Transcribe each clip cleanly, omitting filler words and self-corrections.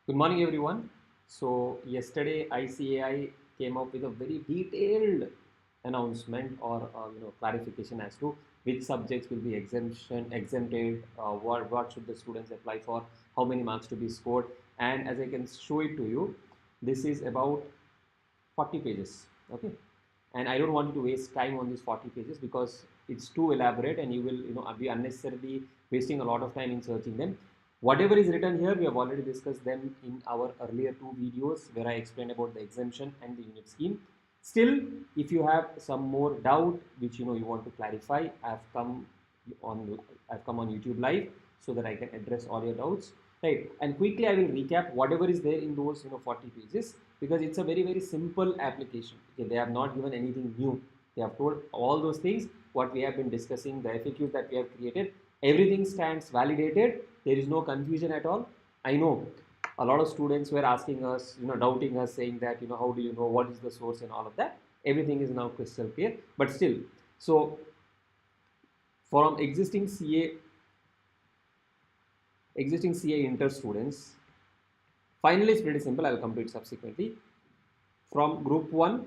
Good morning, everyone. So yesterday, ICAI came up with a very detailed announcement or clarification as to which subjects will be exempted, what should the students apply for, how many marks to be scored, and as I can show it to you, this is about 40 pages. Okay, and I don't want you to waste time on these 40 pages because it's too elaborate and you will be unnecessarily wasting a lot of time in searching them. Whatever is written here, we have already discussed them in our earlier two videos where I explained about the exemption and the unit scheme. Still, if you have some more doubt which you want to clarify, I've come on YouTube live so that I can address all your doubts, right? And quickly I will recap whatever is there in those 40 pages, because it's a very simple application. Okay, they have not given anything new. They have told all those things what we have been discussing, the FAQs that we have created, everything stands validated. There is no confusion at all. I know a lot of students were asking us, doubting us, saying that how do you know what is the source and all of that. Everything is now crystal clear. But still, so from existing CA inter students, finally it's pretty simple. I will come to it subsequently. From group 1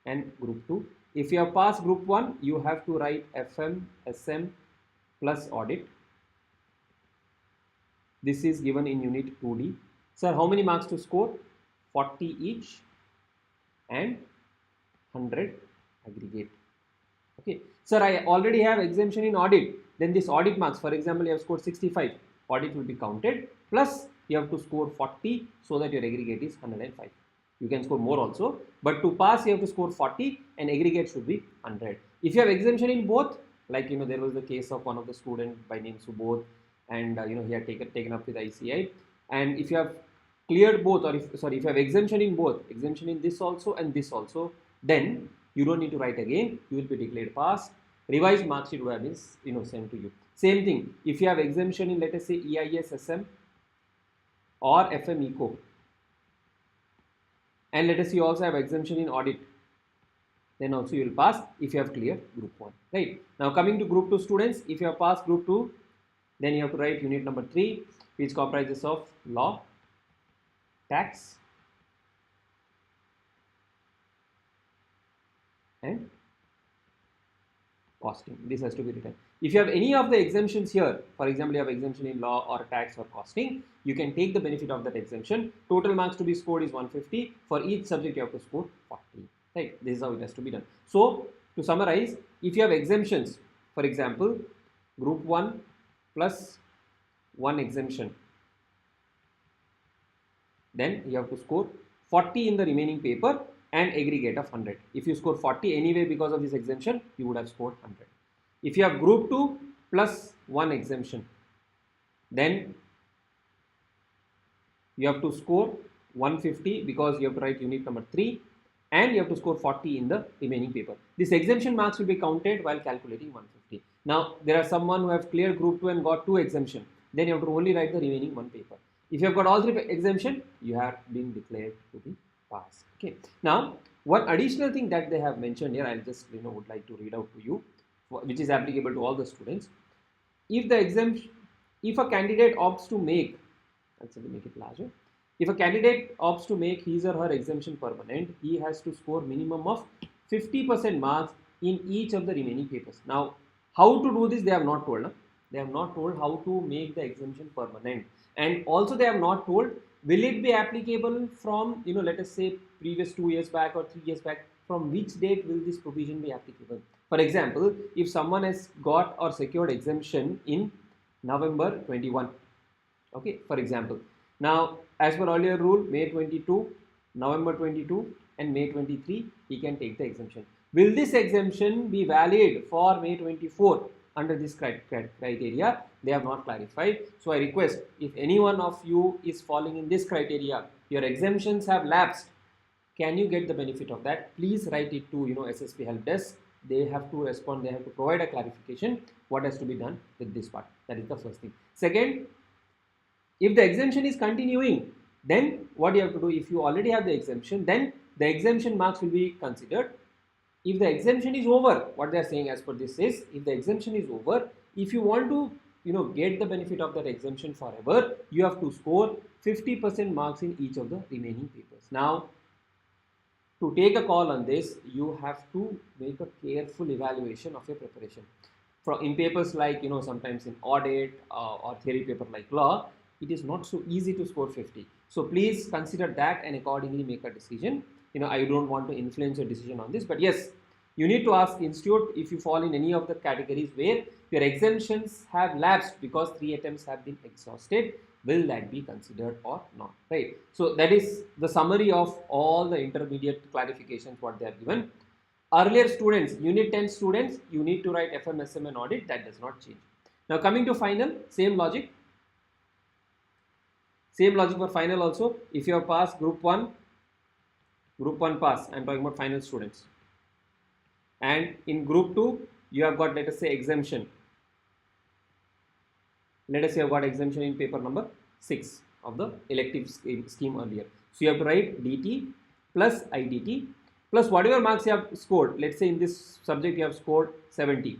and group 2, if you have passed group 1, you have to write FM, SM plus audit. This is given in unit 2D. Sir, how many marks to score? 40 each and 100 aggregate. Okay. Sir, I already have exemption in audit. Then this audit marks, for example, you have scored 65. Audit will be counted. Plus, you have to score 40 so that your aggregate is 105. You can score more also. But to pass, you have to score 40 and aggregate should be 100. If you have exemption in both, like there was the case of one of the student by name Subodh, and he had taken up with ICAI. And if you have cleared both, or if you have exemption in both, exemption in this also and this also, then you don't need to write again. You will be declared pass. Revised mark sheet would have been sent to you. Same thing. If you have exemption in, let us say, EIS SM or FM Eco, and let us say you also have exemption in audit, then also you will pass if you have cleared group 1. Right. Now coming to group 2 students, if you have passed group 2, then you have to write unit number 3, which comprises of law, tax, and costing. This has to be written. If you have any of the exemptions here, for example, you have exemption in law or tax or costing, you can take the benefit of that exemption. Total marks to be scored is 150. For each subject, you have to score 40. Right? This is how it has to be done. So, to summarize, if you have exemptions, for example, group 1 plus 1 exemption, then you have to score 40 in the remaining paper and aggregate of 100. If you score 40 anyway because of this exemption, you would have scored 100. If you have group 2 plus 1 exemption, then you have to score 150 because you have to write unit number 3 and you have to score 40 in the remaining paper. This exemption marks will be counted while calculating 150. Now, there are someone who have cleared group 2 and got 2 exemption. Then you have to only write the remaining 1 paper. If you have got all 3 exemption, you have been declared to be passed. Okay. Now, one additional thing that they have mentioned here, I'll just would like to read out to you, which is applicable to all the students. If a candidate opts to make, actually make it larger. If a candidate opts to make his or her exemption permanent, he has to score minimum of 50% marks in each of the remaining papers. Now, how to do this, they have not told. Huh? They have not told how to make the exemption permanent. And also they have not told, will it be applicable from, let us say previous 2 years back or 3 years back, from which date will this provision be applicable? For example, if someone has got or secured exemption in November 21, okay, for example. Now, as per earlier rule, May 22, November 22 and May 23, he can take the exemption. Will this exemption be valid for May 24 under this criteria? They have not clarified. So I request, if any one of you is falling in this criteria, your exemptions have lapsed, can you get the benefit of that? Please write it to SSP help desk. They have to respond. They have to provide a clarification what has to be done with this part. That is the first thing. Second, if the exemption is continuing, then what you have to do, if you already have the exemption, then the exemption marks will be considered. If the exemption is over, what they are saying as per this is, if the exemption is over, if you want to get the benefit of that exemption forever, you have to score 50% marks in each of the remaining papers. Now, to take a call on this, you have to make a careful evaluation of your preparation. In papers like, sometimes in audit or theory paper like law, it is not so easy to score 50. So please consider that and accordingly make a decision. I don't want to influence your decision on this, but yes, you need to ask institute if you fall in any of the categories where your exemptions have lapsed because 3 attempts have been exhausted. Will that be considered or not, right? So that is the summary of all the intermediate clarifications what they have given. Earlier students, unit 10 students, you need to write FMSM and audit. That does not change. Now coming to final, same logic for final also. If you have passed group 1 pass, I'm talking about final students, and in group 2 you have got, let us say, exemption. Let us say you have got exemption in paper number 6 of the elective scheme earlier. So you have to write DT plus IDT plus whatever marks you have scored. Let's say in this subject you have scored 70.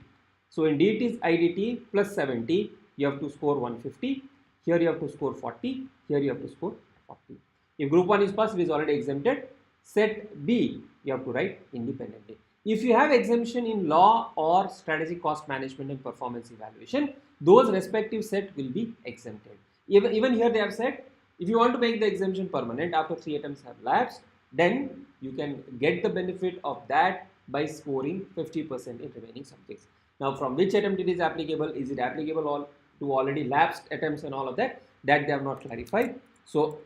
So in DT's IDT plus 70, you have to score 150. Here you have to score 40. Here you have to score 40. If group 1 is passed, it is already exempted. Set B, you have to write independently. If you have exemption in law or strategic cost management and performance evaluation, those respective set will be exempted. Even here they have said, if you want to make the exemption permanent after 3 attempts have lapsed, then you can get the benefit of that by scoring 50% in remaining subjects. Now from which attempt it is applicable, is it applicable to already lapsed attempts and all of that, that they have not clarified. So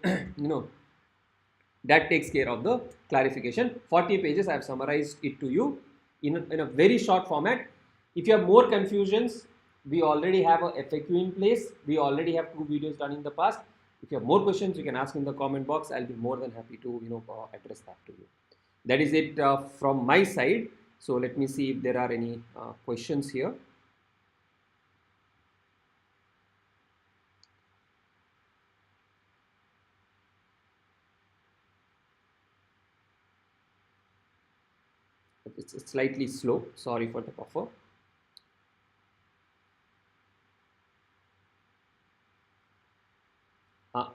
that takes care of the clarification. 40 pages, I have summarized it to you in a very short format. If you have more confusions, we already have a FAQ in place. We already have 2 videos done in the past. If you have more questions, you can ask in the comment box. I'll be more than happy to address that to you. That is it from my side. So let me see if there are any questions here. It's slightly slow. Sorry for the buffer.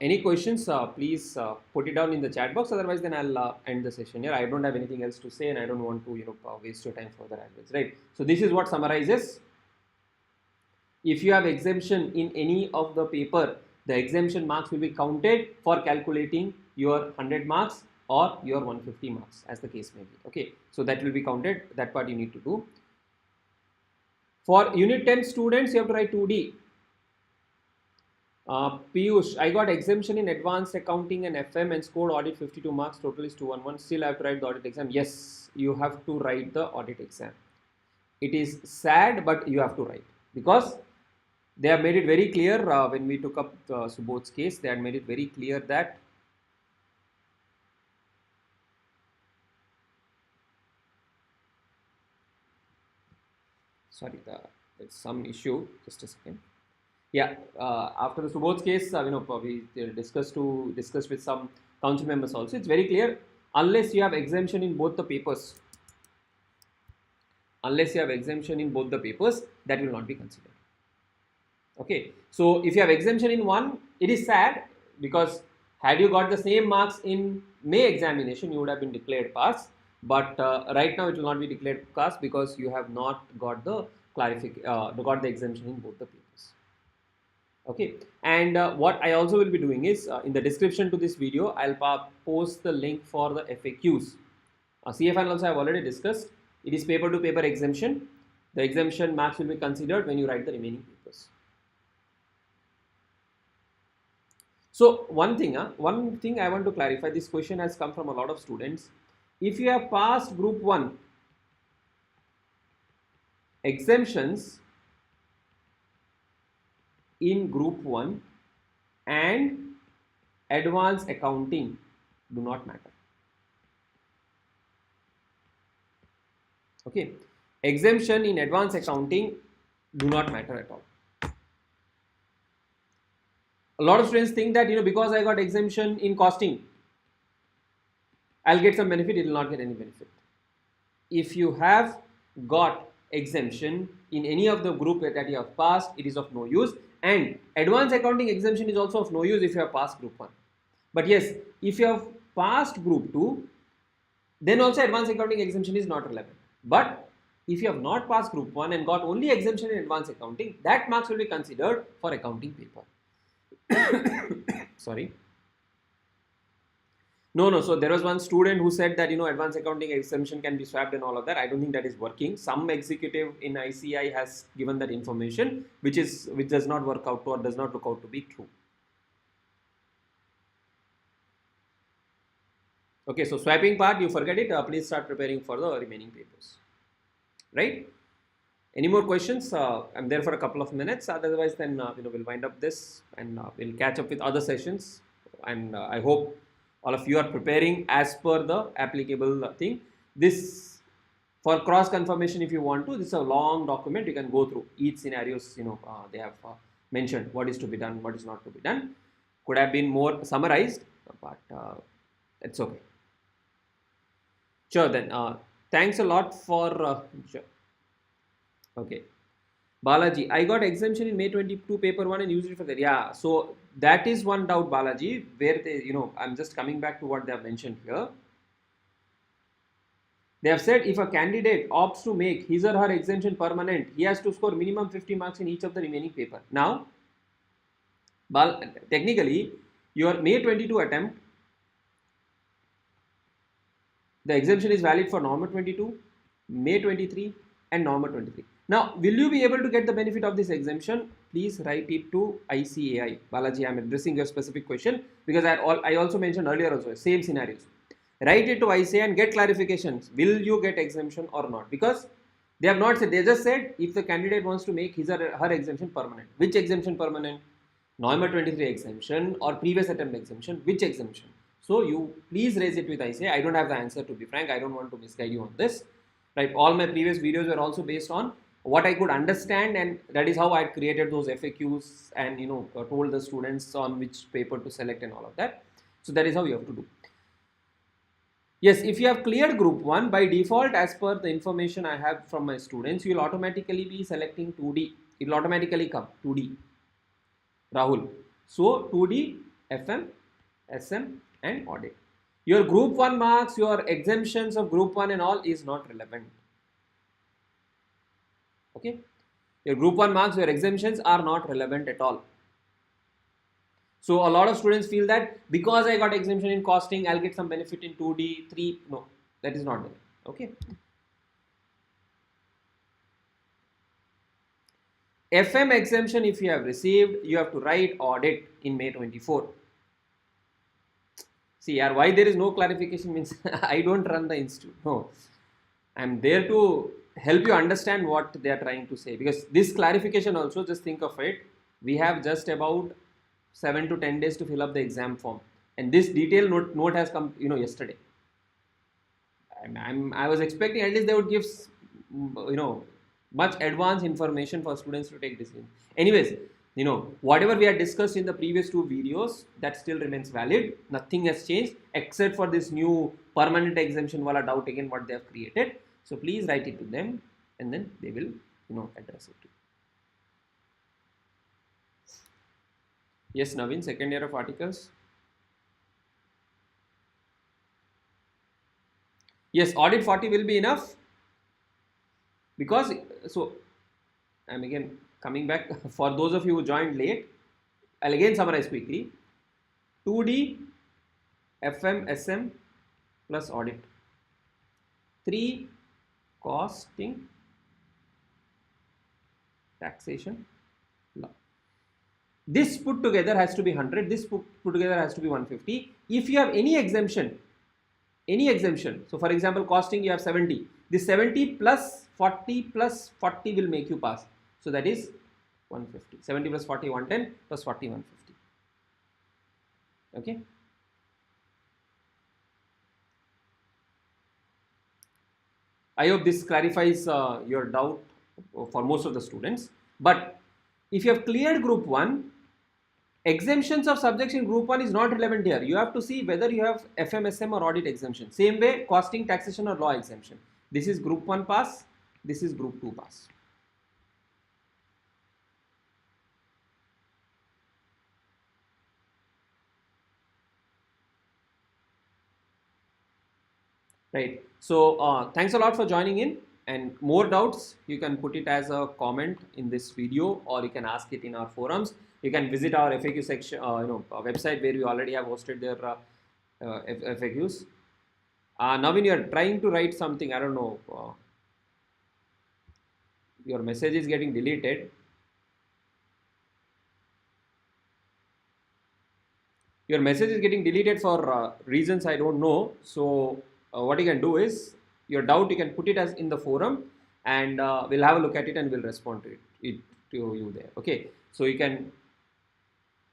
Any questions, please put it down in the chat box. Otherwise, then I'll end the session here. I don't have anything else to say and I don't want to waste your time further as well, right? So this is what summarizes. If you have exemption in any of the paper, the exemption marks will be counted for calculating your 100 marks or your 150 marks, as the case may be. Okay, so that will be counted. That part you need to do. For unit 10 students, you have to write 2D. Piyush, I got exemption in advanced accounting and FM and scored audit 52 marks. Total is 211. Still, I have to write the audit exam. Yes, you have to write the audit exam. It is sad, but you have to write, because they have made it very clear when we took up Subodh's case. They had made it very clear that sorry, there's some issue. Just a second. Yeah, after the Subodh's case, we discussed with some council members also. It's very clear, unless you have exemption in both the papers. Unless you have exemption in both the papers, that will not be considered. Okay, so if you have exemption in one, it is sad, because had you got the same marks in May examination, you would have been declared pass. But right now it will not be declared pass because you have not got the got the exemption in both the papers. Okay, and what I also will be doing is in the description to this video, I'll post the link for the FAQs. CFN also I have already discussed. It is paper to paper exemption. The exemption marks will be considered when you write the remaining papers. So one thing I want to clarify, this question has come from a lot of students. If you have passed group 1, exemptions in group 1 and advanced accounting do not matter. Okay, exemption in advanced accounting do not matter at all. A lot of students think that because I got exemption in costing, I'll get some benefit. It will not get any benefit. If you have got exemption in any of the group that you have passed, it is of no use. And advanced accounting exemption is also of no use if you have passed group 1. But yes, if you have passed group 2, then also advanced accounting exemption is not relevant. But if you have not passed group 1 and got only exemption in advanced accounting, that marks will be considered for accounting paper. Sorry. No. So there was one student who said that, advanced accounting exemption can be swapped and all of that. I don't think that is working. Some executive in ICAI has given that information, which does not work out to or does not look out to be true. Okay, so swapping part, you forget it. Please start preparing for the remaining papers. Right? Any more questions? I'm there for a couple of minutes. Otherwise, then we'll wind up this and we'll catch up with other sessions. And I hope all of you are preparing as per the applicable thing. This, for cross confirmation, if you want to, this is a long document. You can go through each scenarios. They have mentioned what is to be done, what is not to be done. Could have been more summarized, but it's okay. Sure. Then thanks a lot for. Sure. Okay. Balaji, I got exemption in May 22 paper 1 and used it for that. Yeah, so that is one doubt, Balaji, where they, I'm just coming back to what they have mentioned here. They have said if a candidate opts to make his or her exemption permanent, he has to score minimum 50 marks in each of the remaining paper. Now, technically, your May 22 attempt, the exemption is valid for November 22, May 23 and November 23. Now, will you be able to get the benefit of this exemption? Please write it to ICAI. Balaji, I am addressing your specific question because I also mentioned earlier also, same scenarios. Write it to ICAI and get clarifications. Will you get exemption or not? Because they have not said, they just said if the candidate wants to make his or her exemption permanent. Which exemption permanent? November 23 exemption or previous attempt exemption? Which exemption? So, you please raise it with ICAI. I don't have the answer, to be frank. I don't want to misguide you on this. Right? All my previous videos were also based on what I could understand, and that is how I created those FAQs and told the students on which paper to select and all of that. So that is how you have to do. Yes, if you have cleared group 1 by default, as per the information I have from my students, you will automatically be selecting 2D. It will automatically come 2D. Rahul. So 2D, FM, SM and audit. Your group 1 marks, your exemptions of group 1 and all is not relevant. Okay, your group 1 marks, your exemptions are not relevant at all. So a lot of students feel that because I got exemption in costing, I'll get some benefit in 2D, 3. No, that is not there. Okay. FM exemption, if you have received, you have to write audit in May 24. See, why there is no clarification means I don't run the institute. No, I'm there to help you understand what they are trying to say, because this clarification also, just think of it, we have just about 7 to 10 days to fill up the exam form, and this detailed note has come yesterday. I was expecting at least they would give much advanced information for students to take decisions. Anyways, whatever we had discussed in the previous 2 videos, that still remains valid. Nothing has changed except for this new permanent exemption wala doubt again what they have created. So please write it to them and then they will address it to you. Yes, Naveen, second year of articles. Yes, audit 40 will be enough, because so I'm again coming back for those of you who joined late. I'll again summarize quickly. 2D, FM, SM plus audit. 3, costing, taxation, law. This put together has to be 100. This put together has to be 150. If you have any exemption, so for example, costing you have 70. This 70 plus 40 will make you pass. So that is 150. 70 plus 40, 110 plus 40, 150. Okay. I hope this clarifies your doubt for most of the students. But if you have cleared group 1, exemptions of subjects in group 1 is not relevant here. You have to see whether you have FMSM or audit exemption. Same way, costing, taxation or law exemption. This is group 1 pass. This is group 2 pass. Right. So thanks a lot for joining in, and more doubts you can put it as a comment in this video, or you can ask it in our forums. You can visit our FAQ section, website, where we already have hosted their FAQs. Now when you are trying to write something, I don't know, your message is getting deleted. Your message is getting deleted for reasons I don't know. So what you can do is, your doubt you can put it as in the forum, and we'll have a look at it and we'll respond to you there. Okay. So you can,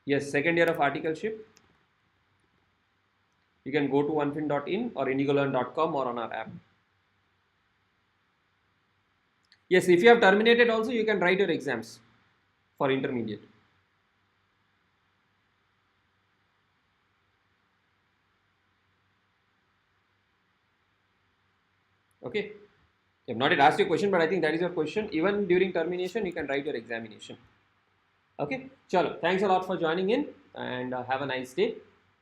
yes, second year of articleship. You can go to onefin.in or indigolearn.com or on our app. Yes, if you have terminated also, you can write your exams for intermediate. Okay. I have not yet asked you a question, but I think that is your question. Even during termination, you can write your examination. Okay. Chalo. Thanks a lot for joining in, and have a nice day.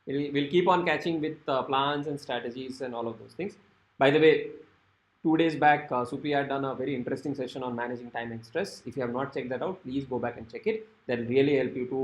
We'll keep on catching with plans and strategies and all of those things. By the way, 2 days back, Supi had done a very interesting session on managing time and stress. If you have not checked that out, please go back and check it. That will really help you to